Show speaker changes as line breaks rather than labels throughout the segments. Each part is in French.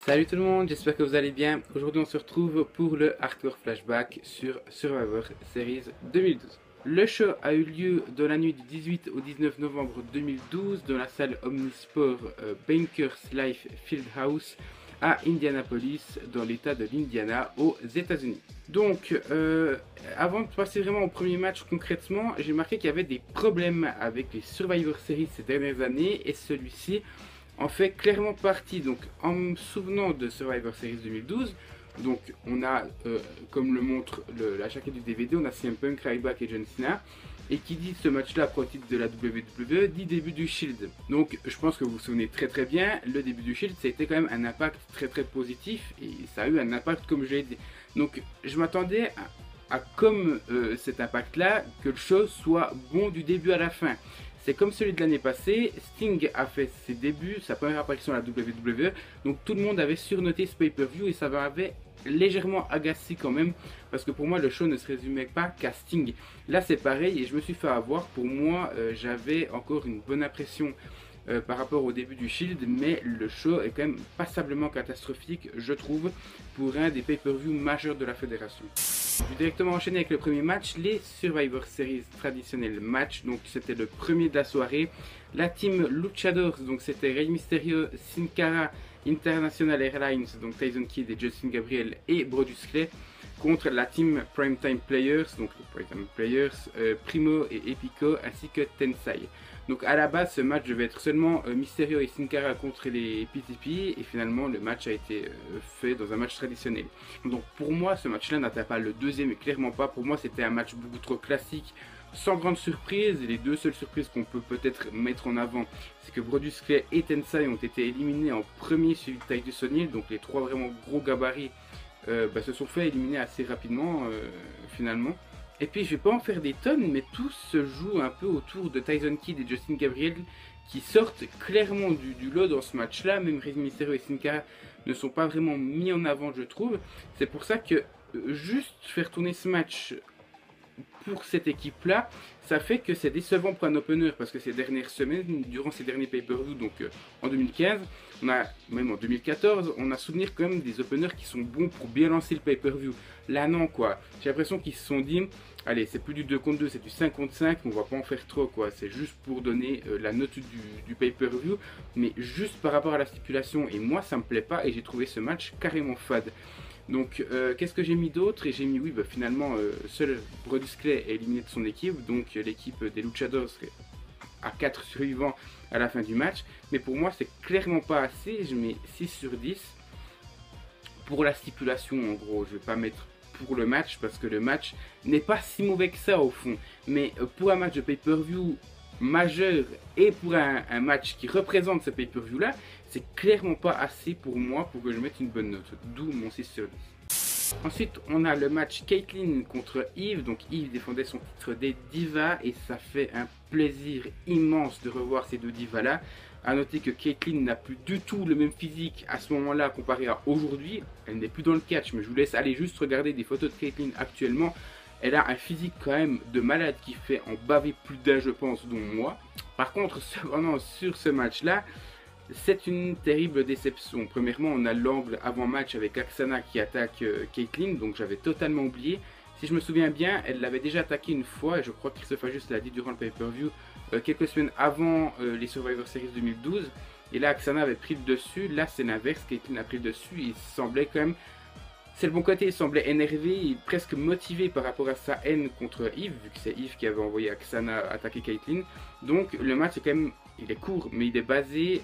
Salut tout le monde, j'espère que vous allez bien. Aujourd'hui on se retrouve pour le Hardcore Flashback sur Survivor Series 2012. Le show a eu lieu dans la nuit du 18 au 19 novembre 2012 dans la salle Omnisport Bankers Life Fieldhouse à Indianapolis dans l'état de l'Indiana aux États-Unis. Donc avant de passer vraiment au premier match concrètement, j'ai remarqué qu'il y avait des problèmes avec les Survivor Series ces dernières années et celui-ci en fait clairement partie. Donc en me souvenant de Survivor Series 2012, donc on a, comme le montre la jaquette du DVD, on a CM Punk, Ryback et John Cena. Et qui dit ce match-là après le titre de la WWE dit début du Shield. Donc je pense que vous vous souvenez très bien, le début du Shield ça a été quand même un impact très positif et ça a eu un impact comme je l'ai dit. Donc je m'attendais à comme cet impact-là, que le show soit bon du début à la fin. C'est comme celui de l'année passée, Sting a fait ses débuts, sa première apparition à la WWE, donc tout le monde avait surnoté ce pay-per-view et ça m'avait légèrement agacé quand même, parce que pour moi le show ne se résumait pas qu'à Sting. Là c'est pareil et je me suis fait avoir, pour moi j'avais encore une bonne impression par rapport au début du Shield, mais le show est quand même passablement catastrophique je trouve, pour un des pay-per-view majeurs de la fédération. Je vais directement enchaîner avec le premier match, les Survivor Series traditionnels match. Donc c'était le premier de la soirée. La team Luchadors, donc c'était Rey Mysterio, Sin Cara, International Airlines, donc Tyson Kidd et Justin Gabriel et Brodus Clay, contre la team Primetime Players, donc les Primetime Players, Primo et Epico, ainsi que Tensai. Donc à la base ce match devait être seulement Mysterio et Sin Cara contre les PTP et finalement le match a été fait dans un match traditionnel. Donc pour moi ce match là n'atteint pas le deuxième et clairement pas, pour moi c'était un match beaucoup trop classique, sans grande surprise. Et les deux seules surprises qu'on peut peut-être mettre en avant, c'est que Brodus Clay et Tensai ont été éliminés en premier suivi de Titus O'Neil, donc les trois vraiment gros gabarits se sont fait éliminer assez rapidement finalement. Et puis je vais pas en faire des tonnes, mais tout se joue un peu autour de Tyson Kidd et Justin Gabriel qui sortent clairement du lot dans ce match-là. Même Rey Mysterio et Sin Cara ne sont pas vraiment mis en avant je trouve. C'est pour ça que juste faire tourner ce match pour cette équipe-là, ça fait que c'est décevant pour un opener, parce que ces dernières semaines, durant ces derniers pay-per-view, donc en 2015, même en 2014, on a souvenir quand même des openers qui sont bons pour bien lancer le pay-per-view. Là non quoi, j'ai l'impression qu'ils se sont dit, allez c'est plus du 2 contre 2, c'est du 5 contre 5, on va pas en faire trop quoi, c'est juste pour donner la note du pay-per-view, mais juste par rapport à la stipulation, et moi ça me plaît pas, et j'ai trouvé ce match carrément fade. Donc qu'est-ce que j'ai mis d'autre? Et j'ai mis oui finalement seul Brodus Clay est éliminé de son équipe, donc l'équipe des Luchadors serait à 4 survivants à la fin du match. Mais pour moi c'est clairement pas assez, je mets 6 sur 10 pour la stipulation en gros. Je vais pas mettre pour le match parce que le match n'est pas si mauvais que ça au fond. Mais pour un match de pay-per-view majeur et pour un match qui représente ce pay-per-view là, c'est clairement pas assez pour moi pour que je mette une bonne note, d'où mon 6 sur 10. Ensuite on a le match Kaitlyn contre Eve, donc Eve défendait son titre des divas et ça fait un plaisir immense de revoir ces deux divas là. A noter que Kaitlyn n'a plus du tout le même physique à ce moment là comparé à aujourd'hui, elle n'est plus dans le catch, mais je vous laisse aller juste regarder des photos de Kaitlyn actuellement. Elle a un physique quand même de malade qui fait en baver plus d'un je pense, dont moi. Par contre, cependant sur ce match là, c'est une terrible déception. Premièrement, on a l'angle avant-match avec Aksana qui attaque Kaitlyn, donc j'avais totalement oublié. Si je me souviens bien, elle l'avait déjà attaqué une fois, et je crois que Christopher Just l'a dit durant le pay-per-view, quelques semaines avant les Survivor Series 2012. Et là, Aksana avait pris le dessus, là c'est l'inverse, Kaitlyn a pris le dessus, et il semblait quand même... C'est le bon côté, il semblait énervé et presque motivé par rapport à sa haine contre Eve, vu que c'est Eve qui avait envoyé Aksana attaquer Kaitlyn. Donc le match est quand même, il est court, mais il est basé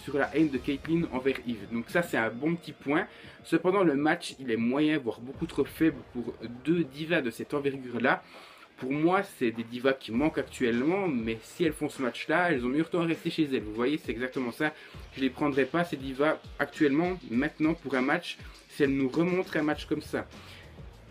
sur la haine de Kaitlyn envers Eve. Donc ça c'est un bon petit point. Cependant le match il est moyen, voire beaucoup trop faible pour deux divas de cette envergure là. Pour moi, c'est des divas qui manquent actuellement, mais si elles font ce match-là, elles ont mieux temps à rester chez elles. Vous voyez, c'est exactement ça. Je ne les prendrai pas, ces divas, actuellement, maintenant, pour un match, si elles nous remontrent un match comme ça.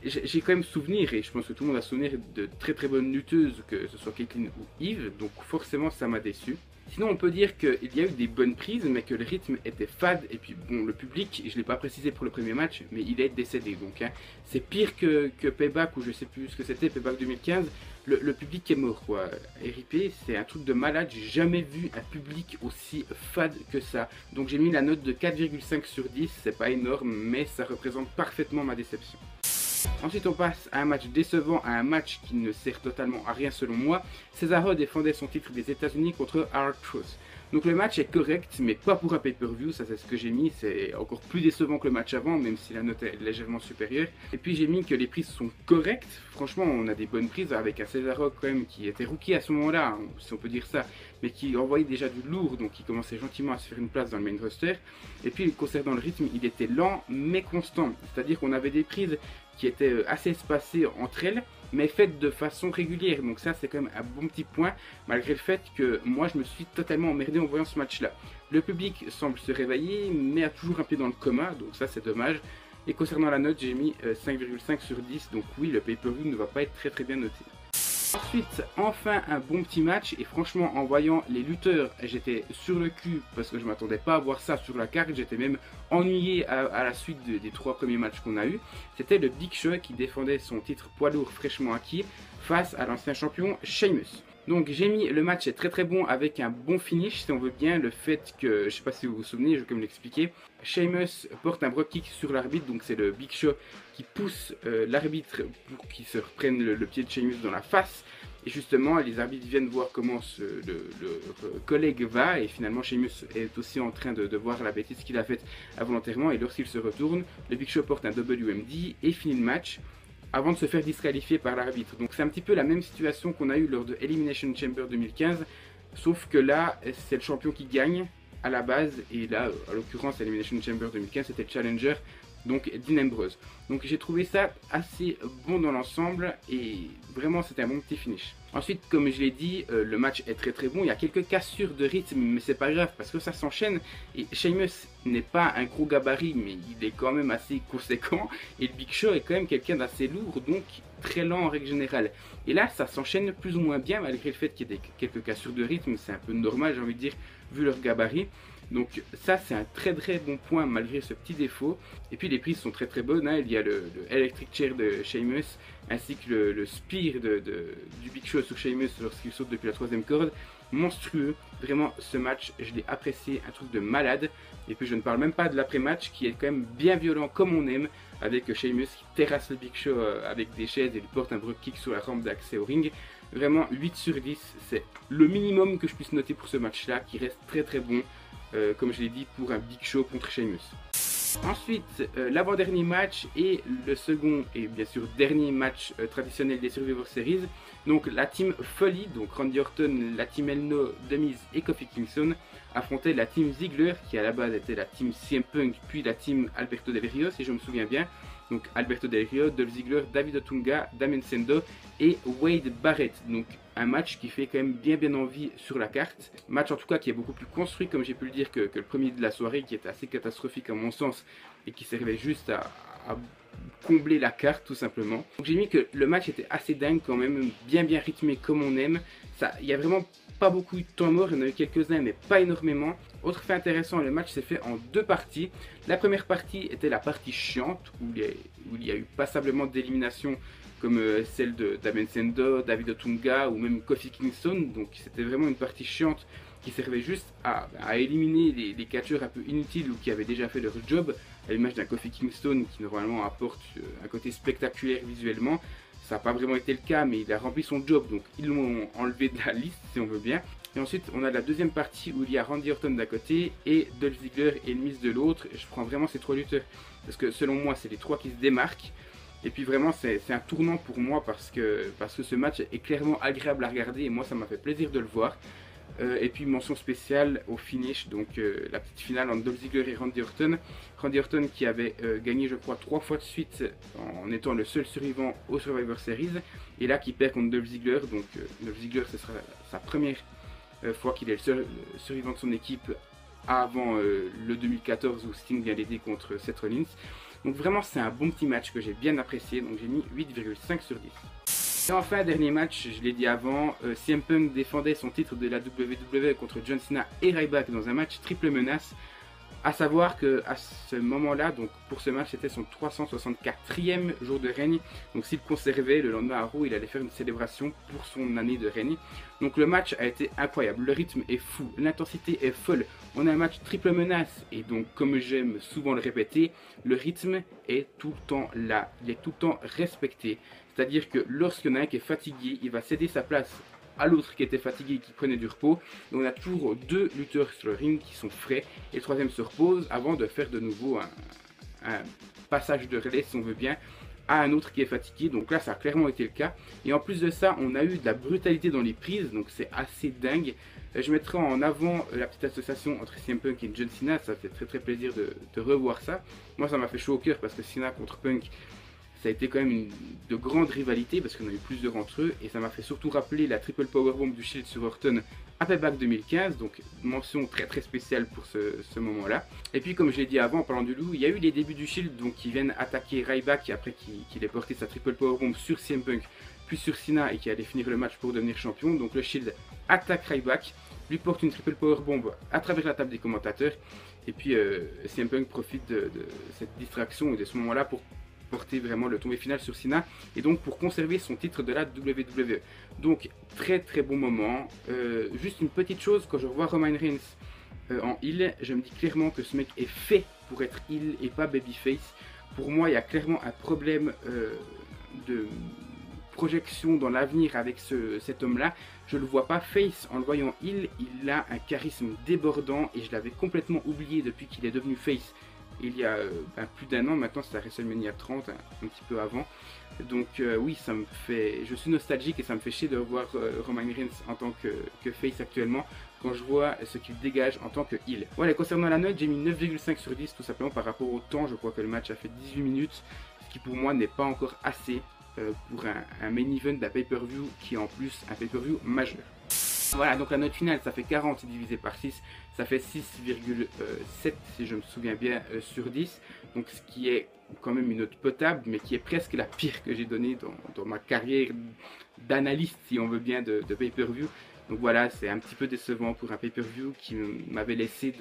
j'ai quand même souvenir, et je pense que tout le monde a souvenir de très très bonnes lutteuses, que ce soit Caitlyn ou Eve, donc forcément ça m'a déçu. Sinon on peut dire qu'il y a eu des bonnes prises, mais que le rythme était fade, et puis bon, le public, je ne l'ai pas précisé pour le premier match, mais il est décédé, donc hein, c'est pire que Payback, ou je sais plus ce que c'était, Payback 2015, le public est mort quoi. RIP, c'est un truc de malade, j'ai jamais vu un public aussi fade que ça. Donc j'ai mis la note de 4,5 sur 10, c'est pas énorme, mais ça représente parfaitement ma déception. Ensuite on passe à un match décevant, à un match qui ne sert totalement à rien selon moi. Cesaro défendait son titre des États-Unis contre R-Truth. Donc le match est correct, mais pas pour un pay-per-view, ça c'est ce que j'ai mis, c'est encore plus décevant que le match avant, même si la note est légèrement supérieure. Et puis j'ai mis que les prises sont correctes, franchement on a des bonnes prises avec un Cesaro quand même qui était rookie à ce moment-là, si on peut dire ça, mais qui envoyait déjà du lourd, donc il commençait gentiment à se faire une place dans le main roster. Et puis concernant le rythme, il était lent mais constant, c'est-à-dire qu'on avait des prises qui étaient assez espacées entre elles, mais faites de façon régulière. Donc ça c'est quand même un bon petit point, malgré le fait que moi je me suis totalement emmerdé en voyant ce match là. Le public semble se réveiller, mais a toujours un pied dans le coma, donc ça c'est dommage. Et concernant la note, j'ai mis 5,5 sur 10, donc oui, le pay-per-view ne va pas être très bien noté. Ensuite, enfin un bon petit match, et franchement en voyant les lutteurs, j'étais sur le cul parce que je m'attendais pas à voir ça sur la carte, j'étais même ennuyé à la suite des 3 premiers matchs qu'on a eu. C'était le Big Show qui défendait son titre poids lourd fraîchement acquis face à l'ancien champion Sheamus. Donc j'ai mis le match est très bon avec un bon finish si on veut bien, le fait que, je sais pas si vous vous souvenez, je vais comme l'expliquer, Sheamus porte un dropkick sur l'arbitre, donc c'est le Big Show qui pousse l'arbitre pour qu'il se reprenne le pied de Sheamus dans la face. Et justement les arbitres viennent voir comment le collègue va, et finalement Sheamus est aussi en train de voir la bêtise qu'il a faite involontairement, et lorsqu'il se retourne, le Big Show porte un WMD et finit le match avant de se faire disqualifier par l'arbitre. Donc c'est un petit peu la même situation qu'on a eu lors de Elimination Chamber 2015, sauf que là c'est le champion qui gagne à la base, et là en l'occurrence Elimination Chamber 2015 c'était le challenger, donc Dean Ambrose. Donc j'ai trouvé ça assez bon dans l'ensemble, et vraiment c'était un bon petit finish. Ensuite, comme je l'ai dit, le match est très bon, il y a quelques cassures de rythme, mais c'est pas grave parce que ça s'enchaîne, et Sheamus n'est pas un gros gabarit, mais il est quand même assez conséquent, et le Big Show est quand même quelqu'un d'assez lourd, donc très lent en règle générale. Et là ça s'enchaîne plus ou moins bien, malgré le fait qu'il y ait quelques cassures de rythme, c'est un peu normal j'ai envie de dire, vu leur gabarit. Donc ça c'est un très bon point malgré ce petit défaut. Et puis les prises sont très bonnes, hein. Il y a le Electric Chair de Sheamus, ainsi que le Spear du Big Show sur Sheamus lorsqu'il saute depuis la 3ème corde. Monstrueux, vraiment ce match je l'ai apprécié, un truc de malade. Et puis je ne parle même pas de l'après-match qui est quand même bien violent comme on aime, avec Sheamus qui terrasse le Big Show avec des chaises et lui porte un dropkick sur la rampe d'accès au ring. Vraiment 8 sur 10, c'est le minimum que je puisse noter pour ce match là, qui reste très bon. Comme je l'ai dit, pour un Big Show contre Sheamus. Ensuite, l'avant-dernier match et le second et bien sûr dernier match traditionnel des Survivor Series. Donc la team Folly, donc Randy Orton, la team El No, The Miz et Kofi Kingston affrontaient la team Ziggler qui à la base était la team CM Punk puis la team Alberto Del Rio si je me souviens bien. Donc Alberto Del Rio, Dolph Ziggler, David Otunga, Damien Sandow et Wade Barrett. Donc un match qui fait quand même bien envie sur la carte. Match en tout cas qui est beaucoup plus construit comme j'ai pu le dire que le premier de la soirée, qui était assez catastrophique à mon sens et qui servait juste à combler la carte tout simplement. Donc j'ai mis que le match était assez dingue quand même, bien rythmé comme on aime. Il y a vraiment pas beaucoup de temps mort, il y en a eu quelques-uns mais pas énormément. Autre fait intéressant, le match s'est fait en 2 parties. La première partie était la partie chiante où il y a eu passablement d'éliminations comme celle de Damien Sandow, David Otunga ou même Kofi Kingston. Donc c'était vraiment une partie chiante qui servait juste à éliminer les catcheurs un peu inutiles ou qui avaient déjà fait leur job, à l'image d'un Kofi Kingston qui normalement apporte un côté spectaculaire visuellement. Ça n'a pas vraiment été le cas, mais il a rempli son job, donc ils l'ont enlevé de la liste si on veut bien. Et ensuite on a la deuxième partie où il y a Randy Orton d'un côté et Dolph Ziggler et Miz de l'autre. Je prends vraiment ces 3 lutteurs parce que selon moi c'est les 3 qui se démarquent. Et puis vraiment c'est un tournant pour moi parce que ce match est clairement agréable à regarder et moi ça m'a fait plaisir de le voir. Et puis mention spéciale au finish, donc la petite finale entre Dolph Ziggler et Randy Orton. Randy Orton qui avait gagné je crois 3 fois de suite en étant le seul survivant au Survivor Series. Et là qui perd contre Dolph Ziggler, donc Dolph Ziggler ce sera sa première fois qu'il est le seul survivant de son équipe avant le 2014 où Sting vient l'aider contre Seth Rollins. Donc vraiment c'est un bon petit match que j'ai bien apprécié, donc j'ai mis 8,5 sur 10. Et enfin, dernier match, je l'ai dit avant, CM Punk défendait son titre de la WWE contre John Cena et Ryback dans un match triple menace. A savoir que à ce moment-là, donc pour ce match, c'était son 364e jour de règne. Donc s'il conservait le lendemain à Raw, il allait faire une célébration pour son année de règne. Donc le match a été incroyable, le rythme est fou, l'intensité est folle. On a un match triple menace et donc comme j'aime souvent le répéter, le rythme est tout le temps là, il est tout le temps respecté. C'est-à-dire que lorsqu'il y en a un qui est fatigué, il va céder sa place à l'autre qui était fatigué et qui prenait du repos. Et on a toujours deux lutteurs sur le ring qui sont frais et le troisième se repose avant de faire de nouveau un passage de relais, si on veut bien, à un autre qui est fatigué. Donc là ça a clairement été le cas. Et en plus de ça, on a eu de la brutalité dans les prises, donc c'est assez dingue. Je mettrai en avant la petite association entre CM Punk et John Cena, ça fait très plaisir de revoir ça. Moi ça m'a fait chaud au cœur parce que Cena contre Punk, ça a été quand même de grandes rivalités parce qu'on a eu plusieurs entre eux et ça m'a fait surtout rappeler la triple powerbomb du Shield sur Orton à Payback 2015, donc mention très spéciale pour ce moment-là. Et puis comme je l'ai dit avant en parlant du loup, il y a eu les débuts du Shield donc qui viennent attaquer Ryback après qu'il ait porté sa triple powerbomb sur CM Punk puis sur Cena et qui allait finir le match pour devenir champion. Donc le Shield attaque Ryback, lui porte une triple powerbomb à travers la table des commentateurs et puis CM Punk profite de cette distraction et de ce moment-là pour porter vraiment le tombé final sur Cena et donc pour conserver son titre de la WWE. Donc très bon moment. Juste une petite chose, quand je revois Roman Reigns en heel, je me dis clairement que ce mec est fait pour être heel et pas babyface. Pour moi il y a clairement un problème de projection dans l'avenir avec cet homme là. Je le vois pas face, en le voyant heel, il a un charisme débordant et je l'avais complètement oublié depuis qu'il est devenu face il y a plus d'un an. Maintenant c'est à WrestleMania 30, un petit peu avant. Donc oui, ça me fait, je suis nostalgique et ça me fait chier de revoir Roman Reigns en tant que face actuellement quand je vois ce qu'il dégage en tant que heel. Voilà, concernant la note, j'ai mis 9,5 sur 10 tout simplement par rapport au temps. Je crois que le match a fait 18 minutes, ce qui pour moi n'est pas encore assez pour un main event d'un pay-per-view qui est en plus un pay-per-view majeur. Voilà, donc la note finale, ça fait 40 divisé par 6, ça fait 6,7 si je me souviens bien sur 10. Donc ce qui est quand même une note potable, mais qui est presque la pire que j'ai donnée dans ma carrière d'analyste, si on veut bien, de pay-per-view. Donc voilà, c'est un petit peu décevant pour un pay-per-view qui m'avait laissé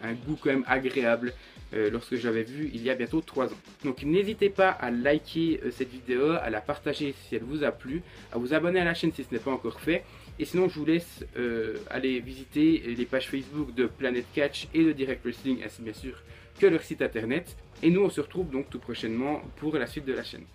un goût quand même agréable lorsque je l'avais vu il y a bientôt 3 ans. Donc n'hésitez pas à liker cette vidéo, à la partager si elle vous a plu, à vous abonner à la chaîne si ce n'est pas encore fait. Et sinon je vous laisse aller visiter les pages Facebook de Planet Catch et de Direct Wrestling, ainsi bien sûr que leur site internet. Et nous on se retrouve donc tout prochainement pour la suite de la chaîne.